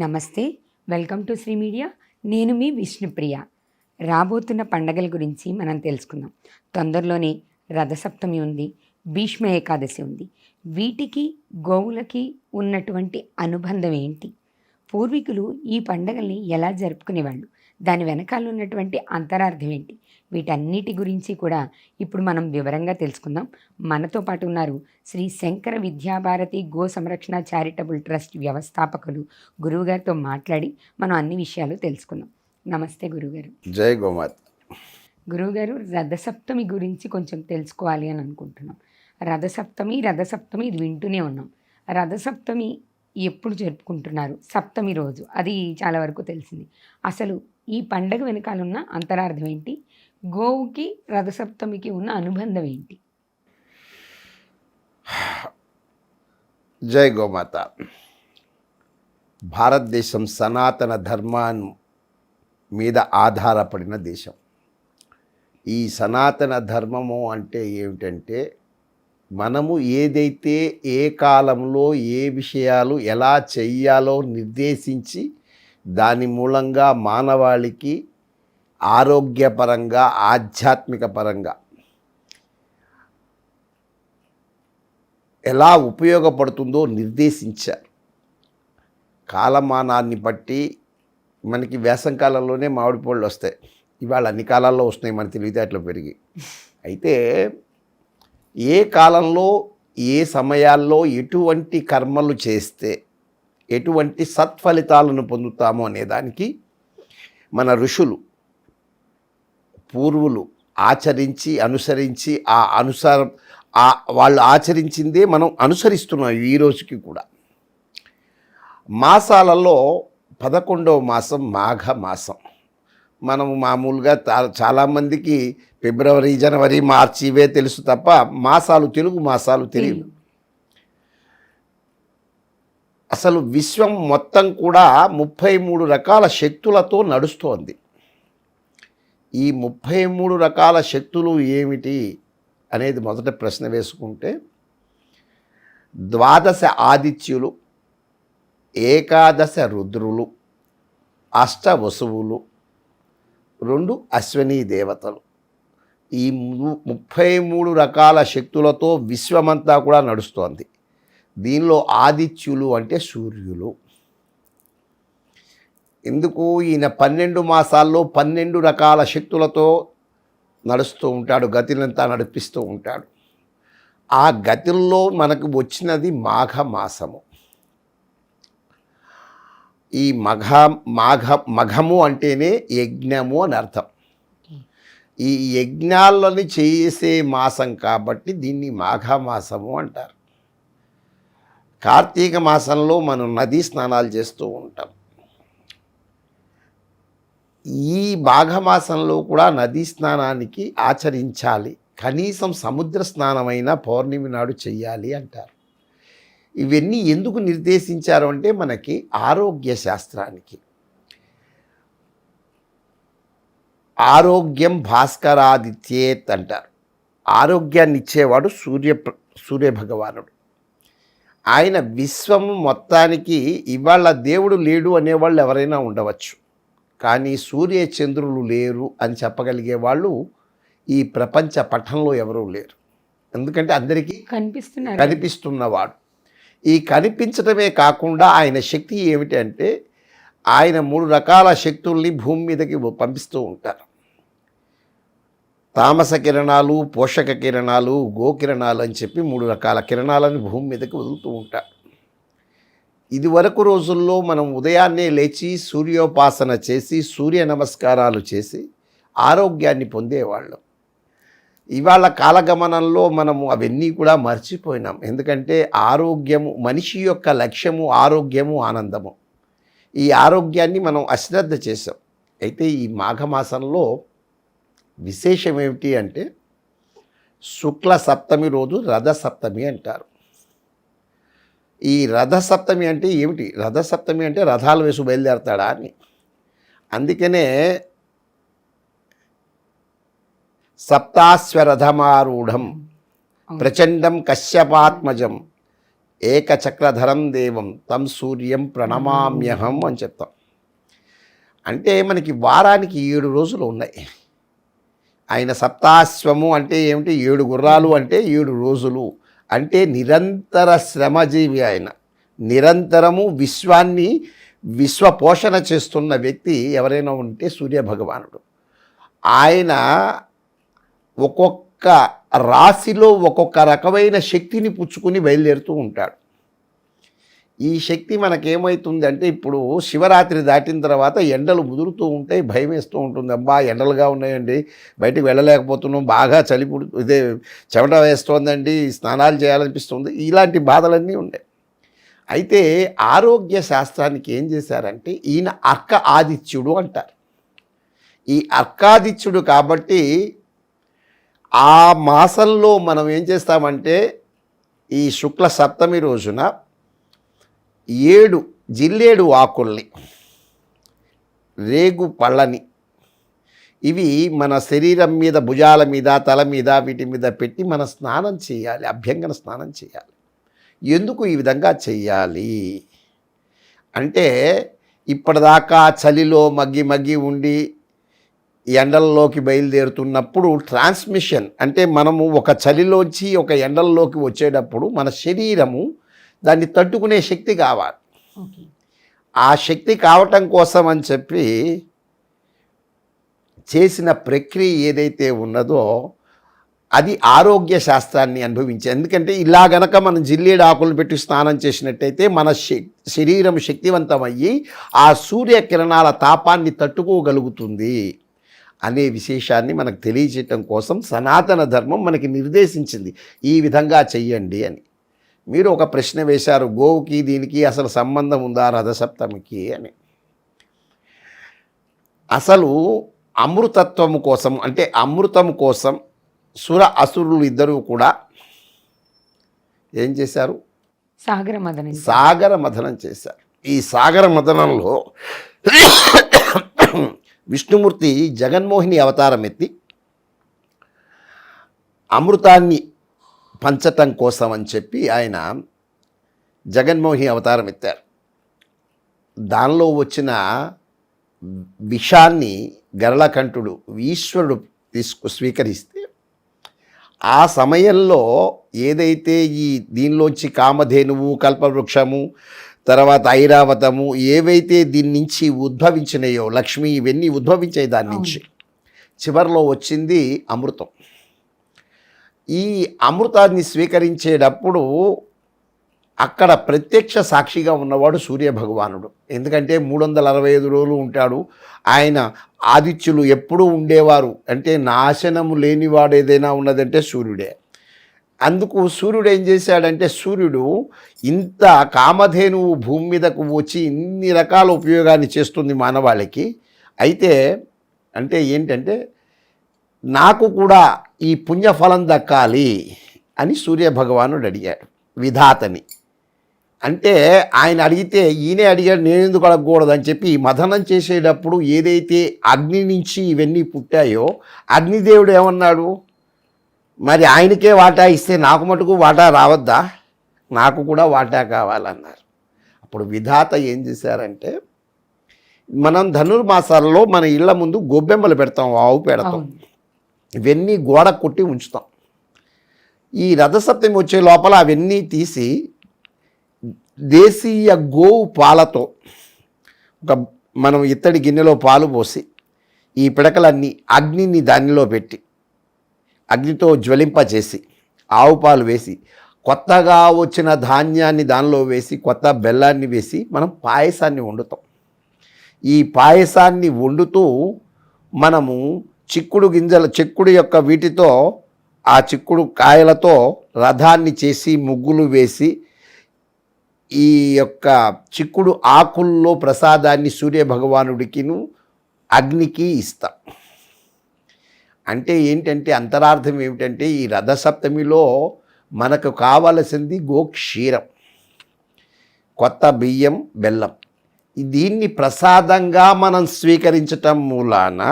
నమస్తే, welcome to Shri media. నేను మీ విష్ణుప్రియ. రాబోతున్న పండగల గురించి మనం తెలుసుకుందాం. తొందరలోనే రథసప్తమి ఉంది, భీష్మ ఏకాదశి ఉంది. వీటికి గోవులకి ఉన్నటువంటి అనుబంధం ఏంటి? పూర్వీకులు ఈ పండగల్ని ఎలా జరుపుకునేవాళ్ళు? దాని వెనకాల ఉన్నటువంటి అంతరార్థం ఏంటి? వీటన్నిటి గురించి కూడా ఇప్పుడు మనం వివరంగా తెలుసుకుందాం. మనతో పాటు ఉన్నారు శ్రీ శంకర విద్యాభారతి గో సంరక్షణ చారిటబుల్ ట్రస్ట్ వ్యవస్థాపకులు గురువుగారితో మాట్లాడి మనం అన్ని విషయాలు తెలుసుకుందాం. నమస్తే గురుగారు. జై గోమాత. గురువుగారు, రథసప్తమి గురించి కొంచెం తెలుసుకోవాలి అని అనుకుంటున్నాం. రథసప్తమి ఇది వింటూనే ఉన్నాం. రథసప్తమి ఎప్పుడు జరుపుకుంటున్నారు? సప్తమి రోజు, అది చాలా వరకు తెలిసింది. అసలు ఈ పండగ వెనకాల ఉన్న అంతరార్థం ఏంటి? గోవుకి రథసప్తమికి ఉన్న అనుబంధం ఏంటి? జై గోమాత. భారతదేశం సనాతన ధర్మాన్ని మీద ఆధారపడిన దేశం. ఈ సనాతన ధర్మము అంటే ఏమిటంటే, మనము ఏదైతే ఏ కాలంలో ఏ విషయాలు ఎలా చెయ్యాలో నిర్దేశించి దాని మూలంగా మానవాళికి ఆరోగ్యపరంగా ఆధ్యాత్మిక పరంగా ఎలా ఉపయోగపడుతుందో నిర్దేశించారు. కాలమానాన్ని బట్టి మనకి వేసంకాలంలోనే మామిడి పళ్ళు వస్తాయి. ఇవాళ అన్ని కాలాల్లో వస్తున్నాయి, మన తెలివితేటలు పెరిగి. అయితే ఏ కాలంలో ఏ సమయాల్లో ఎటువంటి కర్మలు చేస్తే ఎటువంటి సత్ఫలితాలను పొందుతామో అనేదానికి మన ఋషులు పూర్వులు ఆచరించి అనుసరించి వాళ్ళు ఆచరించిందే మనం అనుసరిస్తున్నాం ఈ రోజుకి కూడా. మాసాలలో 11వ మాసం మాఘ మాసం. మనము మామూలుగా చాలామందికి ఫిబ్రవరి, జనవరి, మార్చి ఇవే తెలుసు తప్ప మాసాలు, తెలుగు మాసాలు తెలియదు. అసలు విశ్వం మొత్తం కూడా 33 రకాల శక్తులతో నడుస్తోంది. ఈ 33 రకాల శక్తులు ఏమిటి అనేది మొదట ప్రశ్న వేసుకుంటే, 12 ఆదిత్యులు, 11 రుద్రులు, 8 వసువులు, 2 అశ్వనీ దేవతలు. ఈ 33 రకాల శక్తులతో విశ్వమంతా కూడా నడుస్తోంది. దీనిలో ఆదిత్యులు అంటే సూర్యులు. ఎందుకు? ఈయన 12 మాసాల్లో 12 రకాల శక్తులతో నడుస్తూ ఉంటాడు, గతినంతా నడిపిస్తూ ఉంటాడు. ఆ గతిల్లో మనకు వచ్చినది మాఘమాసము. ఈ మఘము అంటేనే యజ్ఞము అని అర్థం. ఈ యజ్ఞాలని చేసే మాసం కాబట్టి దీన్ని మాఘమాసము అంటారు. కార్తీక మాసంలో మనం నదీ స్నానాలు చేస్తూ ఉంటాం. ఈ మాఘమాసంలో కూడా నదీ స్నానానికి ఆచరించాలి, కనీసం సముద్ర స్నానమైనా పౌర్ణమి నాడు చెయ్యాలి అంటారు. ఇవన్నీ ఎందుకు నిర్దేశించారు అంటే మనకి ఆరోగ్య శాస్త్రానికి. ఆరోగ్యం భాస్కరాదిత్యేత్ అంటారు. ఆరోగ్యాన్ని ఇచ్చేవాడు సూర్యభగవానుడు. ఆయన విశ్వం మొత్తానికి ఇవాళ దేవుడు లేడు అనేవాళ్ళు ఎవరైనా ఉండవచ్చు, కానీ సూర్య చంద్రులు లేరు అని చెప్పగలిగే వాళ్ళు ఈ ప్రపంచ పటంలో ఎవరూ లేరు. ఎందుకంటే అందరికీ కనిపిస్తున్నవాడు. ఈ కనిపించడమే కాకుండా ఆయన శక్తి ఏమిటి అంటే, ఆయన 3 రకాల శక్తుల్ని భూమి మీదకి పంపిస్తూ ఉంటారు. తామస కిరణాలు, పోషక కిరణాలు, గోకిరణాలు అని చెప్పి 3 రకాల కిరణాలను భూమి మీదకి వదులుతూ ఉంటారు. ఇదివరకు రోజుల్లో మనం ఉదయాన్నే లేచి సూర్యోపాసన చేసి సూర్య నమస్కారాలు చేసి ఆరోగ్యాన్ని పొందేవాళ్ళం. ఇవాళ కాలగమనంలో మనము అవన్నీ కూడా మర్చిపోయినాం. ఎందుకంటే ఆరోగ్యము, మనిషి యొక్క లక్ష్యము ఆరోగ్యము, ఆనందము. ఈ ఆరోగ్యాన్ని మనం అశ్రద్ధ చేసాం. అయితే ఈ మాఘమాసంలో విశేషం ఏమిటి అంటే, శుక్ల సప్తమి రోజు రథసప్తమి అంటారు. ఈ రథసప్తమి అంటే ఏమిటి? రథసప్తమి అంటే రథాలు వేసి బయలుదేరతాడా అని. అందుకనే సప్తాశ్వరథమారూఢం ప్రచండం కశ్యపాత్మజం ఏకచక్రధరం దేవం తం సూర్యం ప్రణమామ్యహం అని చెప్తాం. అంటే మనకి వారానికి 7 రోజులు ఉన్నాయి. ఆయన సప్తాశ్వము అంటే ఏమిటి, 7 గుర్రాలు అంటే 7 రోజులు అంటే నిరంతర శ్రమజీవి. ఆయన నిరంతరము విశ్వ పోషణ చేస్తున్న వ్యక్తి ఎవరైనా ఉంటే సూర్యభగవానుడు. ఆయన ఒక్కొక్క రాశిలో ఒక్కొక్క రకమైన శక్తిని పుచ్చుకుని బయలుదేరుతూ ఉంటాడు. ఈ శక్తి మనకేమవుతుందంటే, ఇప్పుడు శివరాత్రి దాటిన తర్వాత ఎండలు ముదురుతూ ఉంటాయి, భయం వేస్తూ ఉంటుంది. అబ్బా ఎండలుగా ఉన్నాయండి, బయటికి వెళ్ళలేకపోతున్నాం, బాగా ఇదే చెమట వేస్తోందండి, స్నానాలు చేయాలనిపిస్తుంది, ఇలాంటి బాధలన్నీ ఉన్నాయి. అయితే ఆరోగ్య శాస్త్రానికి ఏం చేశారంటే, ఈయన అర్క ఆదిత్యుడు అంటారు. ఈ అర్కాదిత్యుడు కాబట్టి ఆ మాసంలో మనం ఏం చేస్తామంటే, ఈ శుక్ల సప్తమి రోజున 7 జిల్లేడు ఆకుల్ని, రేగు పళ్ళని, ఇవి మన శరీరం మీద, భుజాల మీద, తల మీద, వీటి మీద పెట్టి మనం స్నానం చేయాలి, అభ్యంగన స్నానం చేయాలి. ఎందుకు ఈ విధంగా చెయ్యాలి అంటే, ఇప్పటిదాకా చలిలో మగ్గి ఉండి ఎండల్లోకి బయలుదేరుతున్నప్పుడు ట్రాన్స్మిషన్ అంటే, మనము ఒక చలిలోంచి ఒక ఎండల్లోకి వచ్చేటప్పుడు మన శరీరము దాన్ని తట్టుకునే శక్తి కావాలి. ఆ శక్తి కావటం కోసం అని చెప్పి చేసిన ప్రక్రియ ఏదైతే ఉన్నదో అది ఆరోగ్య శాస్త్రాన్ని అనుభవించే. ఎందుకంటే ఇలా గనక మనం జిల్లేడు ఆకులు పెట్టి స్నానం చేసినట్టయితే మన శరీరం శక్తివంతమయ్యి ఆ సూర్యకిరణాల తాపాన్ని తట్టుకోగలుగుతుంది అనే విశేషాన్ని మనకు తెలియజేయటం కోసం సనాతన ధర్మం మనకి నిర్దేశించింది, ఈ విధంగా చెయ్యండి అని. మీరు ఒక ప్రశ్న వేశారు, గోవుకి దీనికి అసలు సంబంధం ఉందా రథసప్తమికి అని. అసలు అమృతత్వము కోసం అంటే అమృతము కోసం అసురులు ఇద్దరూ కూడా ఏం చేశారు, సాగర మథనం చేశారు. ఈ సాగర మథనంలో విష్ణుమూర్తి జగన్మోహిని అవతారం ఎత్తి అమృతాన్ని పంచటం కోసం అని చెప్పి ఆయన జగన్మోహిని అవతారం ఎత్తారు. దానిలో వచ్చిన విషాన్ని గరళకంఠుడు ఈశ్వరుడు స్వీకరిస్తే, ఆ సమయంలో ఏదైతే ఈ దీనిలోంచి కామధేనువు, కల్పవృక్షము, తర్వాత ఐరావతము ఏవైతే దీని నుంచి ఉద్భవించినాయో, లక్ష్మి, ఇవన్నీ ఉద్భవించాయి దాని నుంచి, చివరిలో వచ్చింది అమృతం. ఈ అమృతాన్ని స్వీకరించేటప్పుడు అక్కడ ప్రత్యక్ష సాక్షిగా ఉన్నవాడు సూర్యభగవానుడు. ఎందుకంటే 365 రోజులు ఉంటాడు ఆయన. ఆదిత్యులు ఎప్పుడూ ఉండేవారు. అంటే నాశనము లేనివాడు ఏదైనా ఉన్నదంటే సూర్యుడే. అందుకు సూర్యుడు ఏం చేశాడంటే, సూర్యుడు ఇంత కామధేనువు భూమి మీదకు వచ్చి ఇన్ని రకాల ఉపయోగాన్ని చేస్తుంది మానవాళికి. అయితే అంటే ఏంటంటే, నాకు కూడా ఈ పుణ్యఫలం దక్కాలి అని సూర్యభగవానుడు అడిగాడు విధాతని. అంటే ఆయన అడిగితే ఈయనే అడిగాడు, నేను ఎందుకు అడగకూడదు అని చెప్పి మథనం చేసేటప్పుడు ఏదైతే అగ్ని నుంచి ఇవన్నీ పుట్టాయో అగ్నిదేవుడు ఏమన్నాడు, మరి ఆయనకే వాటా ఇస్తే నాకు మటుకు వాటా రావద్దా, నాకు కూడా వాటా కావాలన్నారు. అప్పుడు విధాత ఏం చేశారంటే, మనం ధనుర్మాసాలలో మన ఇళ్ల ముందు గొబ్బెమ్మలు పెడతాం, ఆవు పెడతాం, ఇవన్నీ గోడ కొట్టి ఉంచుతాం. ఈ రథసప్తమి వచ్చే లోపల అవన్నీ తీసి దేశీయ గోవు పాలతో మనం ఇత్తడి గిన్నెలో పాలు పోసి ఈ పిడకలన్నీ అగ్నిని దానిలో పెట్టి అగ్నితో జ్వలింపచేసి ఆవు పాలు వేసి కొత్తగా వచ్చిన ధాన్యాన్ని దానిలో వేసి కొత్త బెల్లాన్ని వేసి మనం పాయసాన్ని వండుతాం. ఈ పాయసాన్ని వండుతూ మనము చిక్కుడు యొక్క వీటితో, ఆ చిక్కుడు కాయలతో రథాన్ని చేసి ముగ్గులు వేసి ఈ యొక్క చిక్కుడు ఆకుల్లో ప్రసాదాన్ని సూర్యభగవానుడికిను అగ్నికి ఇస్తాం. అంటే ఏంటంటే అంతరార్థం ఏమిటంటే, ఈ రథసప్తమిలో మనకు కావలసింది గోక్షీరం, కొత్త బియ్యం, బెల్లం. దీన్ని ప్రసాదంగా మనం స్వీకరించటం మూలాన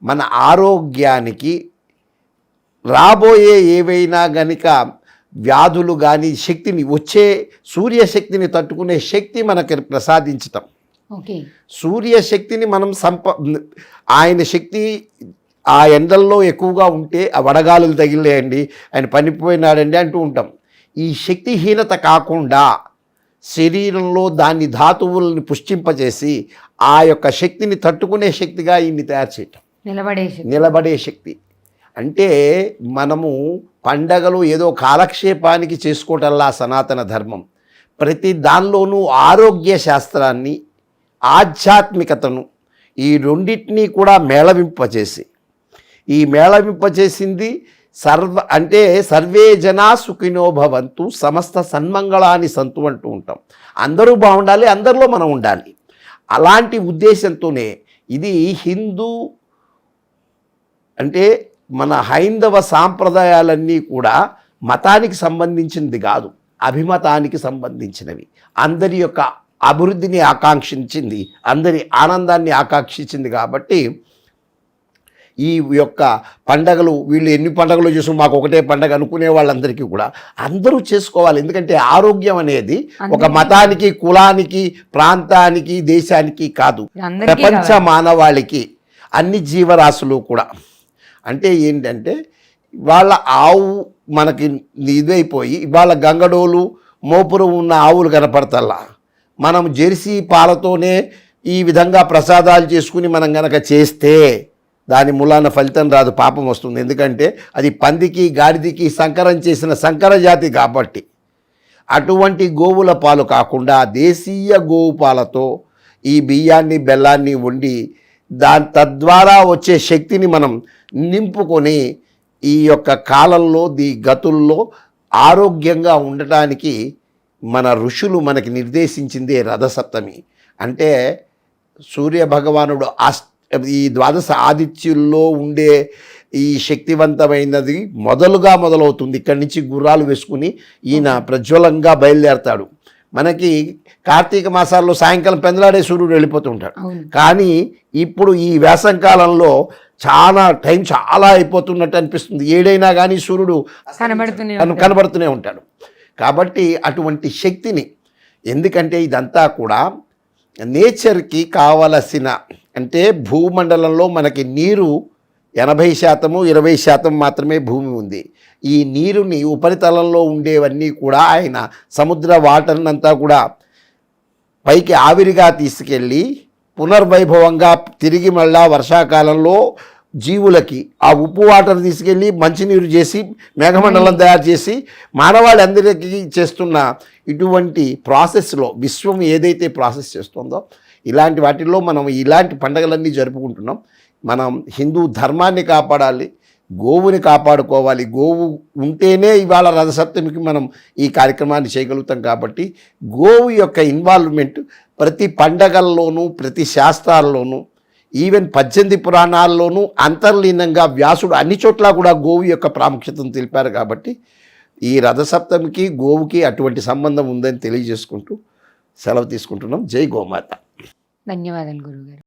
మన ఆరోగ్యానికి రాబోయే ఏవైనా గనుక వ్యాధులు కానీ శక్తిని వచ్చే సూర్యశక్తిని తట్టుకునే శక్తి మనకి ప్రసాదించటం. ఓకే. సూర్యశక్తిని మనం ఆయన శక్తి ఆ ఎండల్లో ఎక్కువగా ఉంటే ఆ వడగాలులు తగిలేయండి, ఆయన పనిపోయినాడండి అంటూ ఉంటాం. ఈ శక్తిహీనత కాకుండా శరీరంలో దాన్ని ధాతువుల్ని పుష్టింపజేసి ఆ యొక్క శక్తిని తట్టుకునే శక్తిగా ఈయన్ని తయారు చేయటం. నిలబడే శక్తి. అంటే మనము పండగలు ఏదో కాలక్షేపానికి చేసుకోవటంలా సనాతన ధర్మం ప్రతి దానిలోనూ ఆరోగ్య శాస్త్రాన్ని, ఆధ్యాత్మికతను ఈ రెండింటినీ కూడా మేళవింపచేసి, ఈ మేళవింపచేసింది సర్వే జనా సుఖినో భవంతు సమస్త సన్మంగళాన్ని సంతు అంటూ ఉంటాం. అందరూ బాగుండాలి, అందరిలో మనం ఉండాలి. అలాంటి ఉద్దేశంతోనే ఇది హిందూ అంటే మన హైందవ సాంప్రదాయాలన్నీ కూడా మతానికి సంబంధించినది కాదు, అభిమతానికి సంబంధించినవి. అందరి యొక్క అభివృద్ధిని ఆకాంక్షించింది, అందరి ఆనందాన్ని ఆకాంక్షించింది. కాబట్టి ఈ యొక్క పండగలు వీళ్ళు ఎన్ని పండగలు చేసు మాకు ఒకటే పండగ అనుకునే వాళ్ళందరికీ కూడా అందరూ చేసుకోవాలి. ఎందుకంటే ఆరోగ్యం అనేది ఒక మతానికి, కులానికి, ప్రాంతానికి, దేశానికి కాదు, ప్రపంచ మానవాళికి, అన్ని జీవరాశులు కూడా. అంటే ఏంటంటే వాళ్ళ ఆవు మనకి ఇదైపోయి ఇవాళ గంగడోలు మోపురు ఉన్న ఆవులు కనపడతల్లా. మనం జెర్సీ పాలతోనే ఈ విధంగా ప్రసాదాలు చేసుకుని మనం గనక చేస్తే దాని మూలాన ఫలితం రాదు, పాపం వస్తుంది. ఎందుకంటే అది పందికి, గాడిదికి సంకరం చేసిన సంకర జాతి కాబట్టి. అటువంటి గోవుల పాలు కాకుండా దేశీయ గోవు పాలతో ఈ బియ్యాన్ని, బెల్లాన్ని వండి తద్వారా వచ్చే శక్తిని మనం నింపుకొని ఈ యొక్క కాలంలో గతుల్లో ఆరోగ్యంగా ఉండటానికి మన ఋషులు మనకి నిర్దేశించిందే రథసప్తమి. అంటే సూర్యభగవానుడు ఈ ద్వాదశ ఆదిత్యుల్లో ఉండే ఈ శక్తివంతమైనది మొదలవుతుంది. ఇక్కడి నుంచి గుర్రాలు వేసుకుని ఈయన ప్రజ్వలంగా బయలుదేరతాడు. మనకి కార్తీక మాసాల్లో సాయంకాలం పెందలాడే సూర్యుడు వెళ్ళిపోతూ ఉంటాడు. కానీ ఇప్పుడు ఈ వేసంకాలంలో టైం చాలా అయిపోతున్నట్టు అనిపిస్తుంది. ఏడైనా కానీ సూర్యుడు కనబడుతూనే ఉంటాడు. కాబట్టి అటువంటి శక్తిని, ఎందుకంటే ఇదంతా కూడా నేచర్కి కావలసిన, అంటే భూమండలంలో మనకి నీరు 80%, 20% మాత్రమే భూమి ఉంది. ఈ నీరుని ఉపరితలంలో ఉండేవన్నీ కూడా ఆయన సముద్ర వాటర్నంతా కూడా పైకి ఆవిరిగా తీసుకెళ్ళి పునర్వైభవంగా తిరిగి మళ్ళా వర్షాకాలంలో జీవులకి ఆ ఉప్పు వాటర్ తీసుకెళ్ళి మంచినీరు చేసి మేఘమండలం తయారు చేసి మానవాళి చేస్తున్న ఇటువంటి ప్రాసెస్లో విశ్వం ఏదైతే ప్రాసెస్ చేస్తుందో ఇలాంటి వాటిల్లో మనం ఇలాంటి పండుగలన్నీ జరుపుకుంటున్నాం. మనం హిందూ ధర్మాన్ని కాపాడాలి, గోవుని కాపాడుకోవాలి. గోవు ఉంటేనే ఇవాళ రథసప్తమికి మనం ఈ కార్యక్రమాన్ని చేయగలుగుతాం. కాబట్టి గోవు యొక్క ఇన్వాల్వ్మెంట్ ప్రతి పండగల్లోనూ, ప్రతి శాస్త్రాల్లోనూ, ఈవెన్ 18 పురాణాల్లోనూ అంతర్లీనంగా వ్యాసుడు అన్ని చోట్ల కూడా గోవు యొక్క ప్రాముఖ్యతను తెలిపారు. కాబట్టి ఈ రథసప్తమికి గోవుకి అటువంటి సంబంధం ఉందని తెలియజేసుకుంటూ సెలవు తీసుకుంటున్నాం. జై గోమాత. ధన్యవాదాలు గురుగారు.